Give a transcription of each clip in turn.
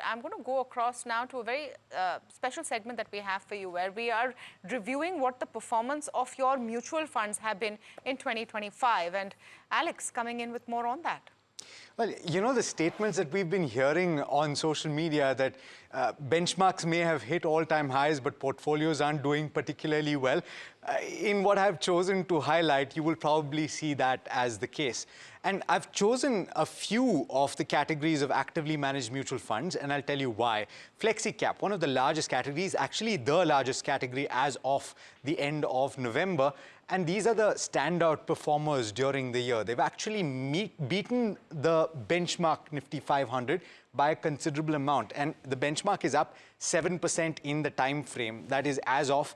I'm going to go across now to a very special segment that we have for you, where we are reviewing what the performance of your mutual funds have been in 2025. And Alex coming in with more on that. Well, you know, the statements that we've been hearing on social media that benchmarks may have hit all-time highs, but portfolios aren't doing particularly well. In what I've chosen to highlight, you will probably see that as the case. And I've chosen a few of the categories of actively managed mutual funds, and I'll tell you why. Flexicap, one of the largest categories, actually the largest category as of the end of November. And these are the standout performers during the year. They've actually beaten the benchmark Nifty 500 by a considerable amount. And the benchmark is up 7% in the time frame. That is as of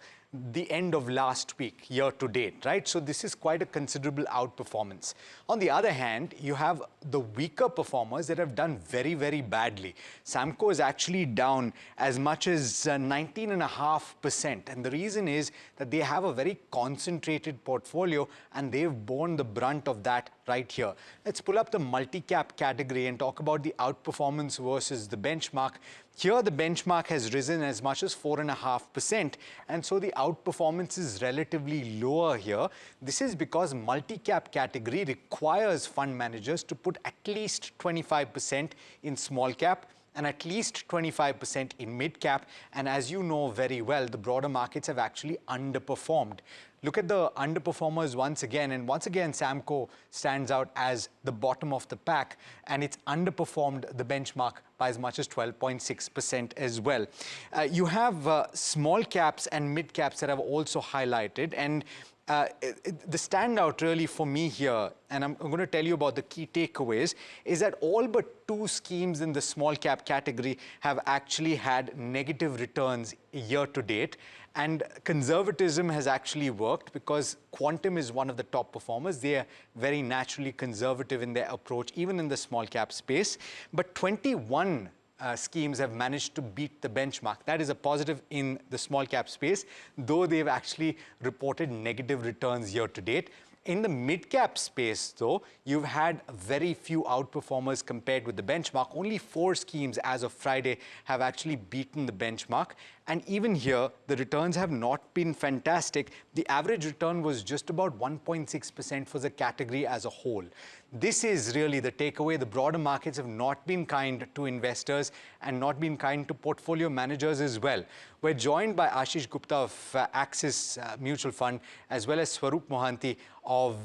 the end of last week, year to date, right? So this is quite a considerable outperformance. On the other hand, you have the weaker performers that have done very, very badly. Samco is actually down as much as 19.5%. And the reason is that they have a very concentrated portfolio and they've borne the brunt of that right here. Let's pull up the multi-cap category and talk about the outperformance versus the benchmark. Here, the benchmark has risen as much as 4.5%, and so the outperformance is relatively lower here. This is because multi-cap category requires fund managers to put at least 25% in small cap and at least 25% in mid-cap. And as you know very well, the broader markets have actually underperformed. Look at the underperformers once again, and once again, Samco stands out as the bottom of the pack, and it's underperformed the benchmark by as much as 12.6% as well. You have small caps and mid caps that I've also highlighted, and the standout really for me here, and I'm going to tell you about the key takeaways, is that all but two schemes in the small cap category have actually had negative returns year to date. And conservatism has actually worked because Quantum is one of the top performers. They are very naturally conservative in their approach, even in the small cap space. But 21 schemes have managed to beat the benchmark. That is a positive in the small cap space, though they've actually reported negative returns year to date. In the mid-cap space, though, you've had very few outperformers compared with the benchmark. Only 4 schemes as of Friday have actually beaten the benchmark. And even here, the returns have not been fantastic. The average return was just about 1.6% for the category as a whole. This is really the takeaway. The broader markets have not been kind to investors and not been kind to portfolio managers as well. We're joined by Ashish Gupta of Axis Mutual Fund, as well as Swaroop Mohanty of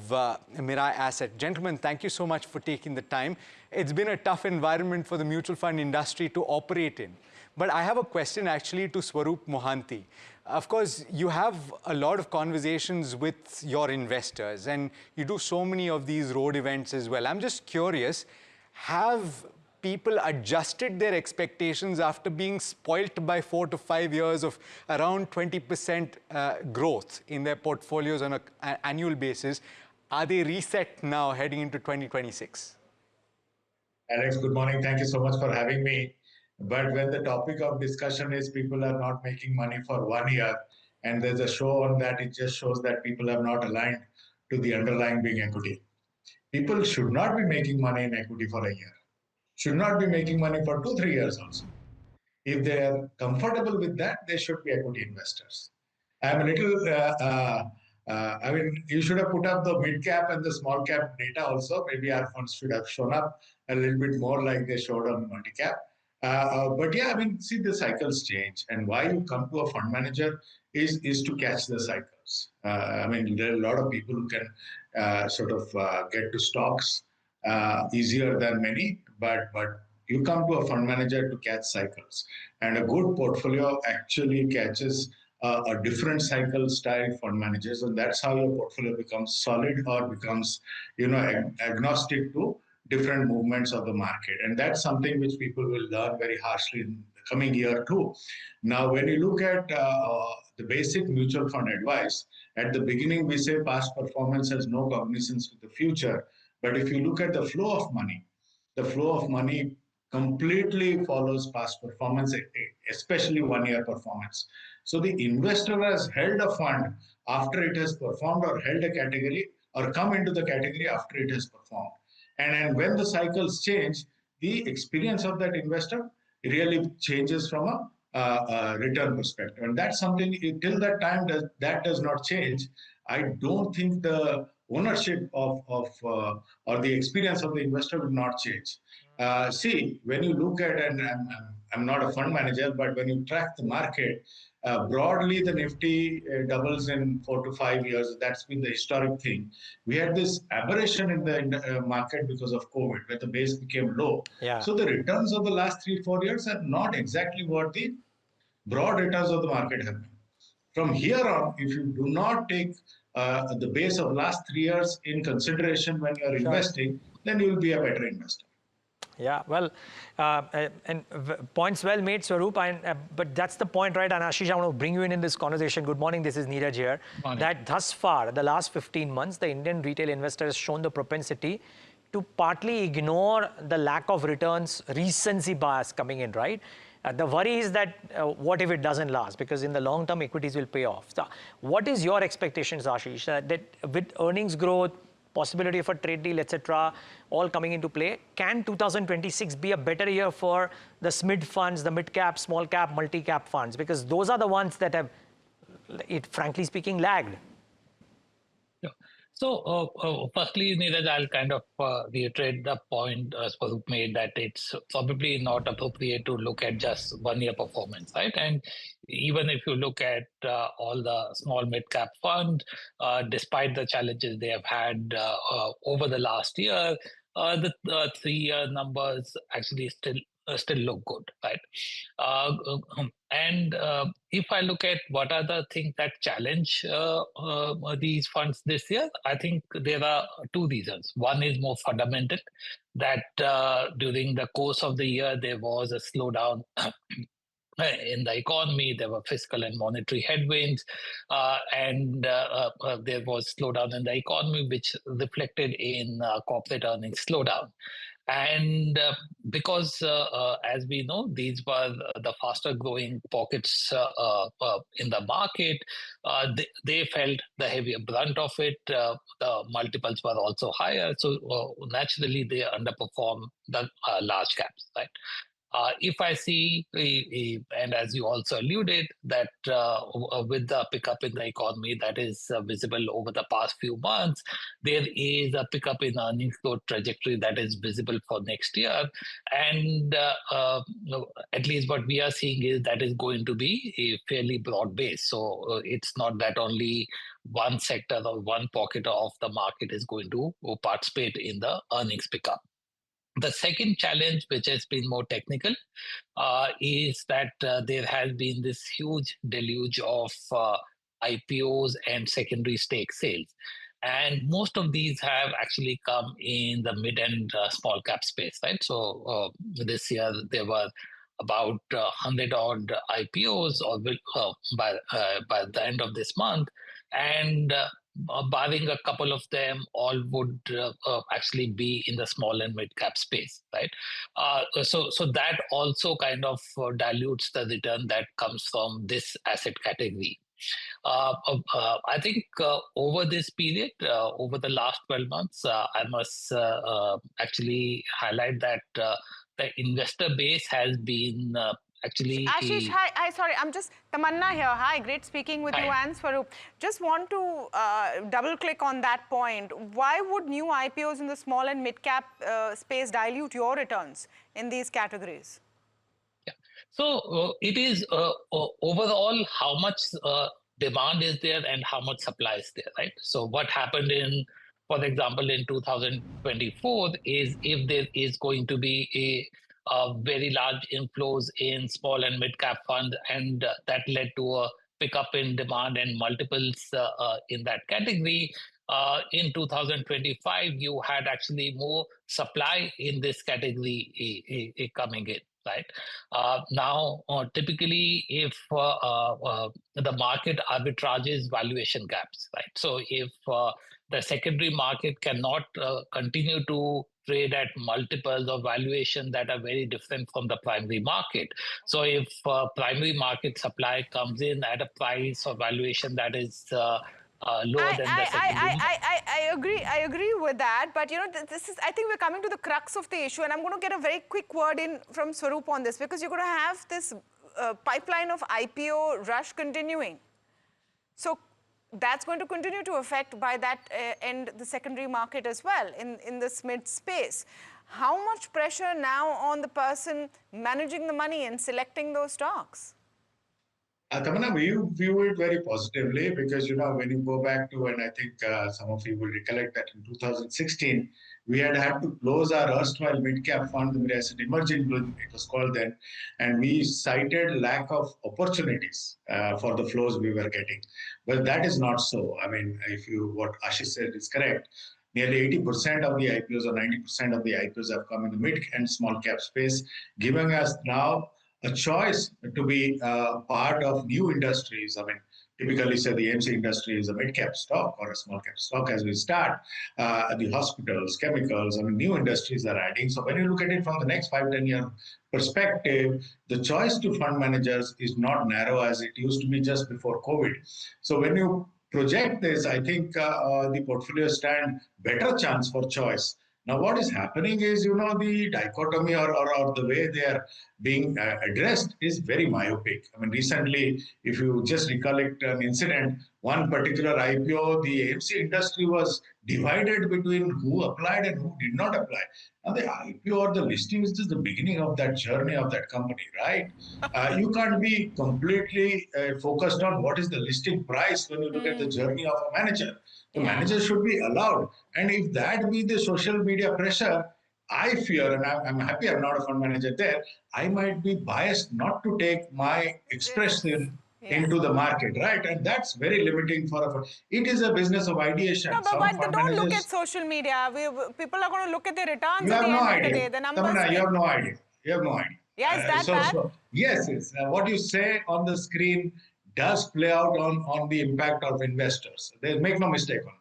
Mirae Asset. Gentlemen, thank you so much for taking the time. It's been a tough environment for the mutual fund industry to operate in. But I have a question actually to Swaroop Mohanty. Of course, you have a lot of conversations with your investors and you do so many of these road events as well. I'm just curious, have people adjusted their expectations after being spoilt by 4 to 5 years of around 20% growth in their portfolios on an annual basis? Are they reset now heading into 2026? Alex, good morning. Thank you so much for having me. But when the topic of discussion is people are not making money for 1 year, and there's a show on that, it just shows that people are not aligned to the underlying big equity. People should not be making money in equity for a year, should not be making money for 2-3 years also. If they are comfortable with that, they should be equity investors. I'm a little, I mean, you should have put up the mid cap and the small cap data also. Maybe our funds should have shown up a little bit more like they showed on multi cap. But yeah, I mean, see, the cycles change, and why you come to a fund manager is to catch the cycles. I mean, there are a lot of people who can get to stocks easier than many, but you come to a fund manager to catch cycles, and a good portfolio actually catches a different cycle style fund managers, and that's how your portfolio becomes solid or becomes, agnostic to different movements of the market. And that's something which people will learn very harshly in the coming year too. Now, when you look at the basic mutual fund advice, at the beginning we say past performance has no cognizance with the future. But if you look at the flow of money completely follows past performance, especially 1 year performance. So the investor has held a fund after it has performed, or held a category, or come into the category after it has performed. And when the cycles change, the experience of that investor really changes from a return perspective. And that's something, till that time that does not change, I don't think the ownership or the experience of the investor will not change. See, when you look at, and I'm not a fund manager, but when you track the market, broadly the Nifty doubles in 4 to 5 years. That's been the historic thing. We had this aberration in the market because of COVID, where the base became low. Yeah. So the returns of the last 3 4 years are not exactly what the broad returns of the market have been. From here on, if you do not take the base of last 3 years in consideration when you are investing, then you will be a better investor. Yeah, well, points well made, Swaroop. But that's the point, right? And Ashish, I want to bring you in this conversation. Good morning, this is Neeraj here. That thus far, the last 15 months, the Indian retail investor has shown the propensity to partly ignore the lack of returns, recency bias coming in, right? The worry is that what if it doesn't last? Because in the long term, equities will pay off. So what is your expectations, Ashish, that with earnings growth, possibility of a trade deal, etc., all coming into play, can 2026 be a better year for the SMID funds, the mid-cap, small-cap, multi-cap funds? Because those are the ones that have, frankly speaking, lagged. Yeah. So, firstly, Neeraj, I'll kind of reiterate the point Swaroop made, that it's probably not appropriate to look at just 1 year performance, right? And even if you look at all the small mid-cap funds, despite the challenges they have had over the last year, the 3-year numbers actually still look good, right? And if I look at what are the things that challenge these funds this year, I think there are two reasons. One is more fundamental, that during the course of the year, there was a slowdown in the economy. There were fiscal and monetary headwinds, and there was slowdown in the economy, which reflected in corporate earnings slowdown. And because, as we know, these were the faster growing pockets in the market, they felt the heavier brunt of it. The multiples were also higher. So naturally, they underperform the large caps, right? If I see, and as you also alluded, that with the pickup in the economy that is visible over the past few months, there is a pickup in earnings growth trajectory that is visible for next year. And at least what we are seeing is that is going to be a fairly broad base. So it's not that only one sector or one pocket of the market is going to participate in the earnings pickup. The second challenge, which has been more technical, is that there has been this huge deluge of IPOs and secondary stake sales. And most of these have actually come in the mid and small cap space, right? So this year there were about 100 odd IPOs or by the end of this month. And barring a couple of them, all would actually be in the small and mid cap space, right? So that also kind of dilutes the return that comes from this asset category. I think over this period, over the last 12 months, I must actually highlight that the investor base has been actually... Ashish, hi, sorry, I'm just Tamanna here. Hi, great speaking with you and Swaroop. Just want to double click on that point. Why would new IPOs in the small and mid cap space dilute your returns in these categories? Yeah. So it is overall how much demand is there and how much supply is there, right? So what happened in, for example, in 2024 is if there is going to be a very large inflows in small and mid cap funds, and that led to a pickup in demand and multiples in that category. In 2025, you had actually more supply in this category coming in. Right now, typically, if the market arbitrages valuation gaps, right? So if the secondary market cannot continue to trade at multiples of valuation that are very different from the primary market. So if primary market supply comes in at a price or valuation that is lower than the secondary market. I agree with that. But, you know, this is, I think we're coming to the crux of the issue. And I'm going to get a very quick word in from Swaroop on this, because you're going to have this pipeline of IPO rush continuing. So that's going to continue to affect by that end the secondary market as well in this mid space. How much pressure now on the person managing the money and selecting those stocks? Tamana, we view it very positively because, you know, when you go back to, and I think some of you will recollect that in 2016, we had to close our erstwhile mid-cap fund, the asset emerging, it was called then, and we cited lack of opportunities for the flows we were getting. But that is not so. I mean, what Ashish said is correct. Nearly 80% of the IPOs or 90% of the IPOs have come in the mid and small cap space, giving us now a choice to be part of new industries. I mean, typically say the MC industry is a mid-cap stock or a small-cap stock as we start. The hospitals, chemicals, I mean, new industries are adding. So when you look at it from the next 5-10 year perspective, the choice to fund managers is not narrow as it used to be just before COVID. So when you project this, I think the portfolio stand better chance for choice. Now, what is happening is, you know, the dichotomy or the way they are being addressed is very myopic. I mean, recently, if you just recollect an incident, one particular IPO, the AMC industry was divided between who applied and who did not apply. Now, the IPO or the listing is just the beginning of that journey of that company, right? You can't be completely focused on what is the listing price when you look at the journey of a manager. The manager should be allowed. And if that be the social media pressure, I fear, and I'm happy I'm not a fund manager there, I might be biased not to take my expression into the market, right? And that's very limiting for a fund. It is a business of ideation. No, but Some don't fund look managers, at social media. People are going to look at the returns you at have the no end of the idea. day. The numbers. Tamana, you have no idea. You have no idea. Yeah, is that bad? Yes. What you say on the screen does play out on the impact of investors. Make no mistake on that.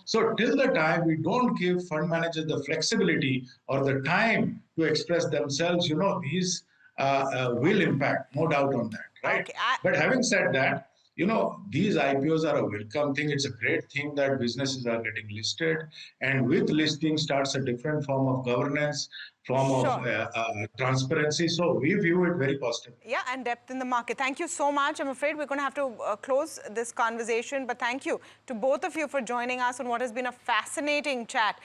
So till the time we don't give fund managers the flexibility or the time to express themselves, you know, these will impact, no doubt on that, right? Okay, But having said that, you know, these IPOs are a welcome thing. It's a great thing that businesses are getting listed. And with listing starts a different form of governance, form of transparency. So we view it very positively. Yeah, and depth in the market. Thank you so much. I'm afraid we're going to have to close this conversation. But thank you to both of you for joining us on what has been a fascinating chat.